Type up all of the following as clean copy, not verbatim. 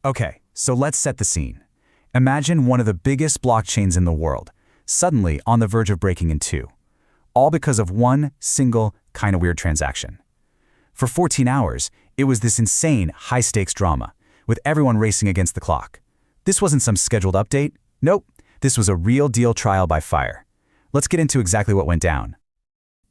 Okay, so let's set the scene. Imagine one of the biggest blockchains in the world, suddenly on the verge of breaking in two, all because of one single, kind of weird transaction. For 14 hours, it was this insane, high-stakes drama, with everyone racing against the clock. This wasn't some scheduled update. Nope, this was a real-deal trial by fire. Let's get into exactly what went down.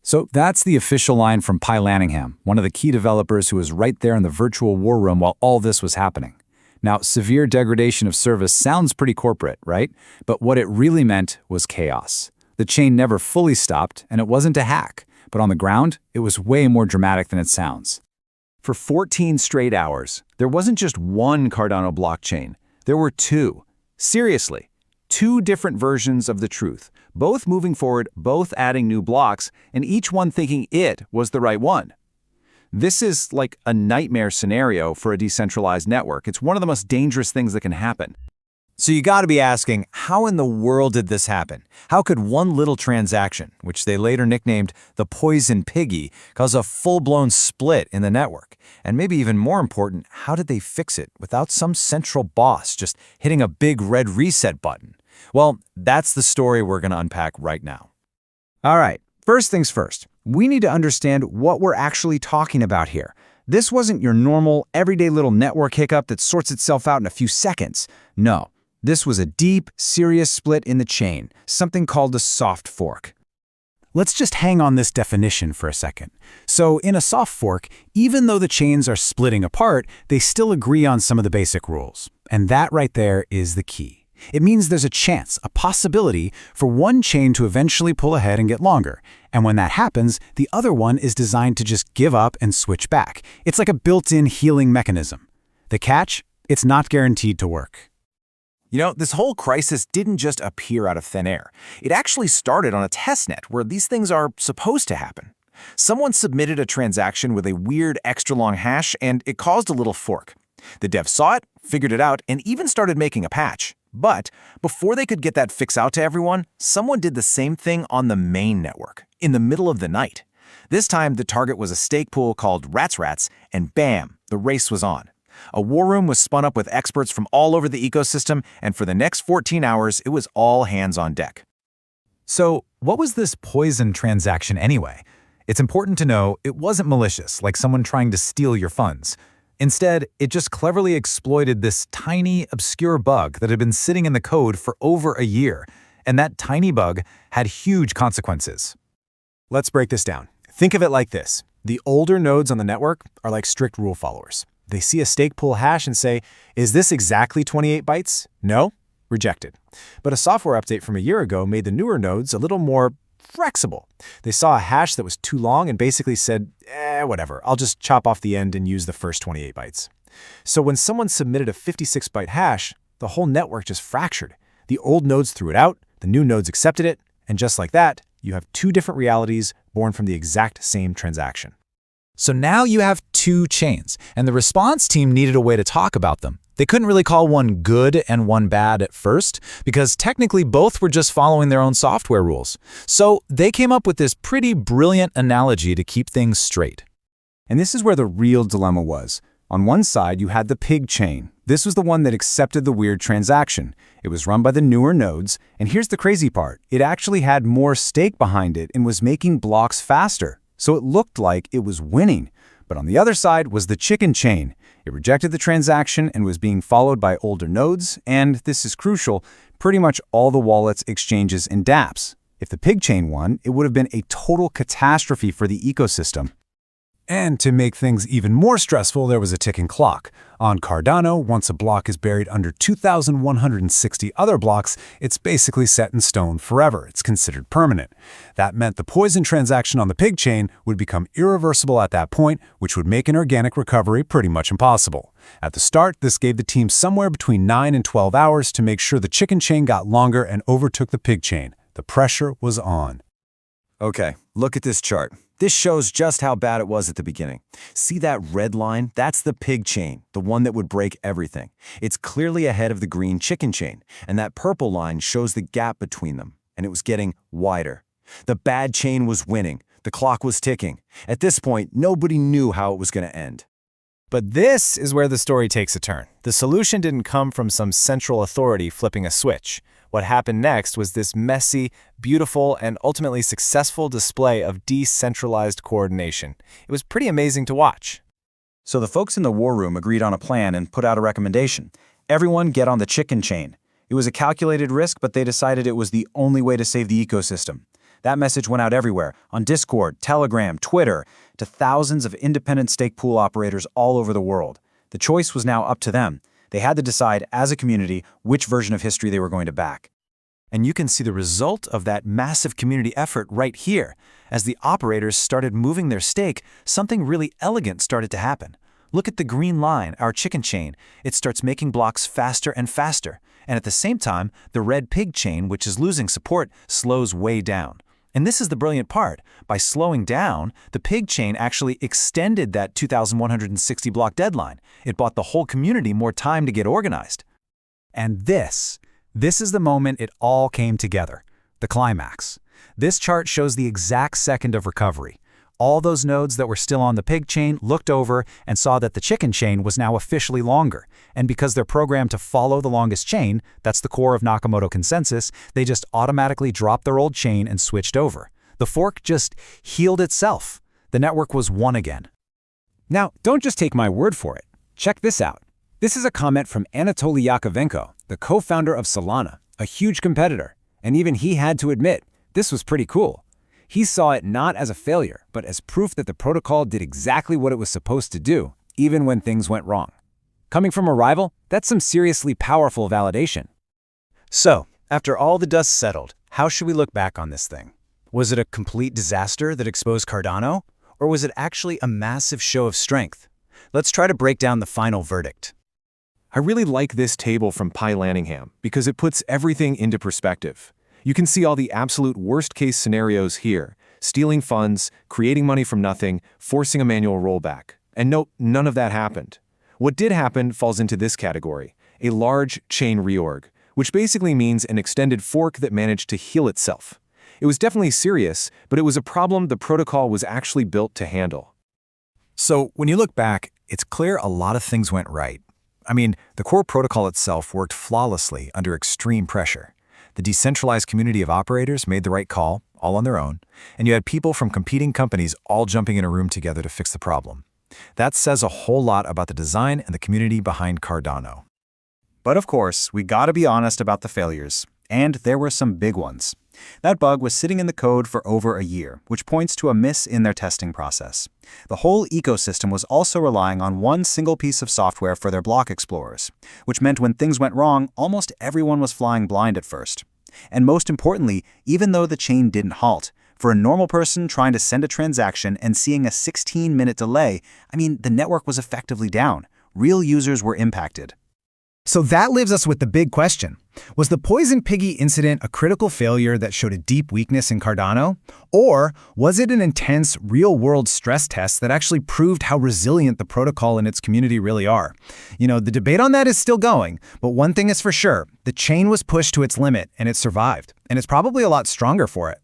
So that's the official line from Pi Lanningham, one of the key developers who was right there in the virtual war room while all this was happening. Now, severe degradation of service sounds pretty corporate, right? But what it really meant was chaos. The chain never fully stopped, and it wasn't a hack. But on the ground, it was way more dramatic than it sounds. For 14 straight hours, there wasn't just one Cardano blockchain. There were two. Seriously, two different versions of the truth, both moving forward, both adding new blocks, and each one thinking it was the right one. This is like a nightmare scenario for a decentralized network. It's one of the most dangerous things that can happen. So you got to be asking, how in the world did this happen? How could one little transaction, which they later nicknamed the Poison Piggy, cause a full-blown split in the network? And maybe even more important, how did they fix it without some central boss just hitting a big red reset button? Well, that's the story we're going to unpack right now. All right, first things first. We need to understand what we're actually talking about here. This wasn't your normal, everyday little network hiccup that sorts itself out in a few seconds. No. This was a deep, serious split in the chain, something called a soft fork. Let's just hang on this definition for a second. So in a soft fork, even though the chains are splitting apart, they still agree on some of the basic rules. And that right there is the key. It means there's a chance, a possibility, for one chain to eventually pull ahead and get longer. And when that happens, the other one is designed to just give up and switch back. It's like a built-in healing mechanism. The catch? It's not guaranteed to work. You know, this whole crisis didn't just appear out of thin air. It actually started on a testnet where these things are supposed to happen. Someone submitted a transaction with a weird extra-long hash, and it caused a little fork. The devs saw it, figured it out, and even started making a patch. But before they could get that fix out to everyone, someone did the same thing on the main network, in the middle of the night. This time, the target was a stake pool called Rats, and bam, the race was on. A war room was spun up with experts from all over the ecosystem, and for the next 14 hours, it was all hands on deck. So, what was this poison transaction anyway? It's important to know it wasn't malicious, like someone trying to steal your funds. Instead, it just cleverly exploited this tiny, obscure bug that had been sitting in the code for over a year, and that tiny bug had huge consequences. Let's break this down. Think of it like this. The older nodes on the network are like strict rule followers. They see a stake pool hash and say, is this exactly 28 bytes? No? Rejected. But a software update from a year ago made the newer nodes a little more flexible. They saw a hash that was too long and basically said, whatever, I'll just chop off the end and use the first 28 bytes. So when someone submitted a 56-byte hash, the whole network just fractured. The old nodes threw it out, the new nodes accepted it, and just like that, you have two different realities born from the exact same transaction. So now you have two chains, and the response team needed a way to talk about them. They couldn't really call one good and one bad at first, because technically both were just following their own software rules. So they came up with this pretty brilliant analogy to keep things straight. And this is where the real dilemma was. On one side, you had the pig chain. This was the one that accepted the weird transaction. It was run by the newer nodes, and here's the crazy part. It actually had more stake behind it and was making blocks faster. So it looked like it was winning. But on the other side was the chicken chain. It rejected the transaction and was being followed by older nodes, and this is crucial, pretty much all the wallets, exchanges, and dApps. If the pig chain won, it would have been a total catastrophe for the ecosystem. And to make things even more stressful, there was a ticking clock. On Cardano, once a block is buried under 2,160 other blocks, it's basically set in stone forever. It's considered permanent. That meant the poison transaction on the pig chain would become irreversible at that point, which would make an organic recovery pretty much impossible. At the start, this gave the team somewhere between 9 and 12 hours to make sure the chicken chain got longer and overtook the pig chain. The pressure was on. Okay, look at this chart. This shows just how bad it was at the beginning. See that red line? That's the pig chain, the one that would break everything. It's clearly ahead of the green chicken chain, and that purple line shows the gap between them, and it was getting wider. The bad chain was winning. The clock was ticking. At this point, nobody knew how it was going to end. But this is where the story takes a turn. The solution didn't come from some central authority flipping a switch. What happened next was this messy, beautiful, and ultimately successful display of decentralized coordination. It was pretty amazing to watch. So the folks in the war room agreed on a plan and put out a recommendation. Everyone get on the chicken chain. It was a calculated risk, but they decided it was the only way to save the ecosystem. That message went out everywhere, on Discord, Telegram, Twitter, to thousands of independent stake pool operators all over the world. The choice was now up to them. They had to decide, as a community, which version of history they were going to back. And you can see the result of that massive community effort right here. As the operators started moving their stake, something really elegant started to happen. Look at the green line, our chicken chain. It starts making blocks faster and faster. And at the same time, the red pig chain, which is losing support, slows way down. And this is the brilliant part. By slowing down, the pig chain actually extended that 2,160 block deadline. It bought the whole community more time to get organized. And this is the moment it all came together, the climax. This chart shows the exact second of recovery. All those nodes that were still on the pig chain looked over and saw that the chicken chain was now officially longer. And because they're programmed to follow the longest chain, that's the core of Nakamoto consensus, they just automatically dropped their old chain and switched over. The fork just healed itself. The network was one again. Now, don't just take my word for it. Check this out. This is a comment from Anatoly Yakovenko, the co-founder of Solana, a huge competitor. And even he had to admit, this was pretty cool. He saw it not as a failure, but as proof that the protocol did exactly what it was supposed to do, even when things went wrong. Coming from a rival, that's some seriously powerful validation. So, after all the dust settled, how should we look back on this thing? Was it a complete disaster that exposed Cardano? Or was it actually a massive show of strength? Let's try to break down the final verdict. I really like this table from Pi Lanningham because it puts everything into perspective. You can see all the absolute worst-case scenarios here: stealing funds, creating money from nothing, forcing a manual rollback. And nope, none of that happened. What did happen falls into this category: a large chain reorg, which basically means an extended fork that managed to heal itself. It was definitely serious, but it was a problem the protocol was actually built to handle. So when you look back, it's clear a lot of things went right. I mean, the core protocol itself worked flawlessly under extreme pressure. The decentralized community of operators made the right call, all on their own, and you had people from competing companies all jumping in a room together to fix the problem. That says a whole lot about the design and the community behind Cardano. But of course, we gotta be honest about the failures, and there were some big ones. That bug was sitting in the code for over a year, which points to a miss in their testing process. The whole ecosystem was also relying on one single piece of software for their block explorers, which meant when things went wrong, almost everyone was flying blind at first. And most importantly, even though the chain didn't halt, for a normal person trying to send a transaction and seeing a 16-minute delay, the network was effectively down. Real users were impacted. So that leaves us with the big question. Was the Poison Piggy incident a critical failure that showed a deep weakness in Cardano? Or was it an intense, real-world stress test that actually proved how resilient the protocol and its community really are? The debate on that is still going, but one thing is for sure, the chain was pushed to its limit and it survived, and it's probably a lot stronger for it.